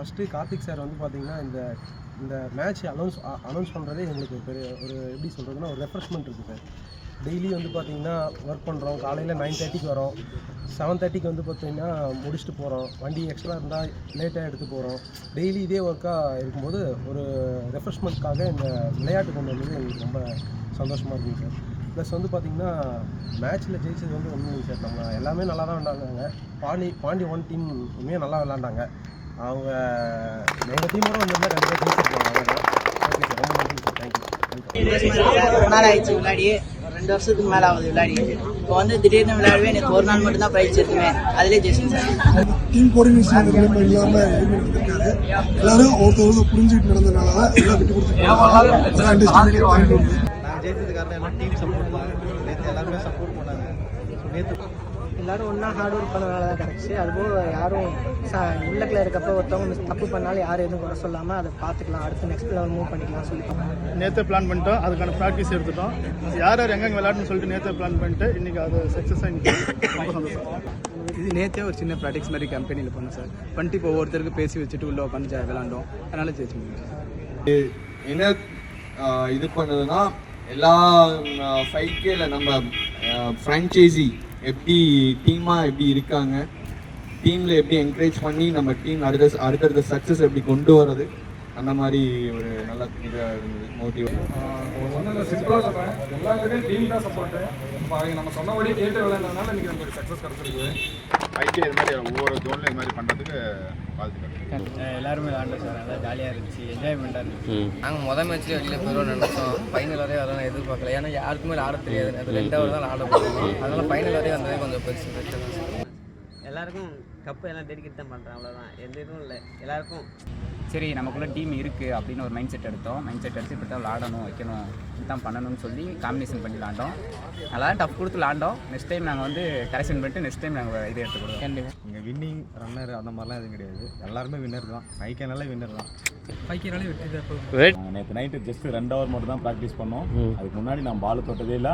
First Karthik sir வந்து பார்த்திங்கன்னா இந்த மேட்ச் அனௌன்ஸ் பண்ணுறதே எங்களுக்கு பெரிய ஒரு எப்படி சொல்கிறதுனா ஒரு ரெஃப்ரெஷ்மெண்ட் இருக்குது சார். டெய்லி வந்து பார்த்திங்கன்னா ஒர்க் பண்ணுறோம். காலையில் 9:30க்கு வரோம், 7:30க்கு வந்து பார்த்திங்கன்னா முடிச்சுட்டு போகிறோம். வண்டி எக்ஸ்ட்ரா இருந்தால் லேட்டாக எடுத்து போகிறோம். டெய்லி இதே ஒர்க்காக இருக்கும்போது ஒரு ரெஃப்ரெஷ்மெண்ட்காக இந்த விளையாட்டு கொண்டு வந்தது எங்களுக்கு ரொம்ப சந்தோஷமாக இருக்குங்க சார். ப்ளஸ் வந்து பார்த்திங்கன்னா மேட்ச்சில் ஜெயிச்சது வந்து ஒன்றும் இல்லைங்க சார். நம்ம எல்லாமே நல்லா தான் விளாண்டாங்க. பாண்டி ஒன் டீம் உண்மையாக நல்லா விளாண்டாங்க. அவங்க எங்கள் டீமோட வந்திருந்தால் கண்டிப்பாக ஜெயிச்சிருக்காங்க. அவ்வளோதான். ஓகே சார், ரொம்ப நன்றி சார். தேங்க்யூ. ரொம்ப நாள் ஆயிடுச்சு விளையாடி, 2 வருஷத்துக்கு மேலே ஆகுது விளையாடி. இப்போ வந்து திடீர்னு விளையாடுவேன், எனக்கு ஒரு நாள் மட்டும் தான் பயிற்சி இருக்குவேன், அதிலே ஜெயிச்சிங்க சார். டீம் கோஆர்டினேஷன் இல்லாமல் எதுவுமே இருக்காது. எல்லாரும் ஒருத்தர் புரிஞ்சுக்கிட்டு நடந்ததுனால தான் எல்லாம் விட்டு கொடுத்துருக்காங்க. நான் ஜெயித்தது காரணம் எல்லாம் டீம் சப்போர்ட் தான். நேற்று எல்லாருமே சப்போர்ட் பண்ணாங்க. நேற்று எல்லோரும் ஒன்றா ஹார்ட் ஒர்க் பண்ணனால தான் கிடச்சி. அதுபோல் யாரும் உள்ளக்கில் இருக்கப்போ ஒருத்தவங்க தப்பு பண்ணாலும் யாரும் எதுவும் குறை சொல்லாமல் அதை பார்த்துக்கலாம், அடுத்து நெக்ஸ்ட் லெவல் மூவ் பண்ணிக்கலாம் சொல்லி நேற்று பிளான் பண்ணிட்டோம். அதுக்கான ப்ராக்டிஸ் எடுத்துட்டோம். யார் எங்கெங்கே விளையாடணும்னு சொல்லிட்டு நேற்று பிளான் பண்ணிட்டு இன்றைக்கி அது சக்ஸஸ் ஆகிட்டு ரொம்ப சந்தோஷம். இது நேற்றே ஒரு சின்ன ப்ராக்டிஸ் மாதிரி கம்பெனியில் பண்ணோம் சார். பண்ணிட்டு இப்போ ஒவ்வொருத்தருக்கு பேசி வச்சுட்டு உள்ளே உட்காந்து விளாண்டோம். அதனால் ஜெயிச்சு முடியும். என்ன இது பண்ணுதுன்னா எல்லா 5Kல நம்ம ஃப்ரான்ச்சைசி எப்படி டீமாக எப்படி இருக்காங்க, டீமில் எப்படி என்கரேஜ் பண்ணி நம்ம டீம் அடுத்தடுத்த சக்ஸஸ் எப்படி கொண்டு வர்றது, அந்த மாதிரி ஒரு நல்ல மோட்டிவ். ஒன்றும் சிம்பிளாக சொல்கிறேன், எல்லாருக்குமே டீம் தான் சப்போர்ட்டு. இப்போ அவங்க நம்ம சொன்னபடி கேட்டு விளையாடுறதுனால இன்றைக்கி நமக்கு சக்ஸஸ் கிடச்சிருக்கு. ஐடி இது மாதிரி ஒவ்வொரு ஜோன்லையும் இது மாதிரி பண்ணுறதுக்கு வாழ்த்துக்கள். எல்லாருமே விளாண்டோம் சார், நல்லா ஜாலியாக இருந்துச்சு, என்ஜாய்மெண்ட்டாக இருந்துச்சு. நாங்கள் மொதல் மேட்ச்லேயே வெளியில் போயிடுவோம் நினச்சோம். ஃபைனல் வரையும் அதெல்லாம் எதிர்பார்க்கல. ஏன்னா யாருக்குமே ஆட தெரியாது. அது 2வது தான் ஆட போகிறோம். அதனால் ஃபைனல் வரையும் வந்ததே கொஞ்சம் பெருசு. எல்லாருக்கும் கப்பு எல்லாம் டெடிக்கேட் தான் பண்ணுறேன், அவ்வளோதான். எந்த இதுவும் இல்லை. எல்லாருக்கும் சரி நமக்குள்ளே டீம் இருக்குது அப்படின்னு ஒரு மைண்ட் செட் எடுத்தோம். மைண்ட் செட் எடுத்து இப்படி தான் விளாடணும், வைக்கணும், இப்படி தான் பண்ணணும்னு சொல்லி காம்பினேஷன் பண்ணி விளாண்டோம். நல்லா டஃப் கொடுத்து விளாண்டோம். நெக்ஸ்ட் டைம் நாங்கள் வந்து கரெக்ஷன் பண்ணிட்டு நெக்ஸ்ட் டைம் நாங்கள் இது எடுத்துக்கிடுவோம். கண்டிப்பாக இங்கே வின்னிங் ரன்னர் அந்த மாதிரிலாம் எதுவும் கிடையாது. எல்லாருமே வின்னர் தான். 5Kனாலே வின்னர் தான். 5Kனாலே வெற்றி தான். நேற்று நைட்டு ஜஸ்ட் 2 ஹவர் மட்டும் தான் ப்ராக்டிஸ் பண்ணோம். அதுக்கு முன்னாடி நான் பால் தொட்டதே இல்லை.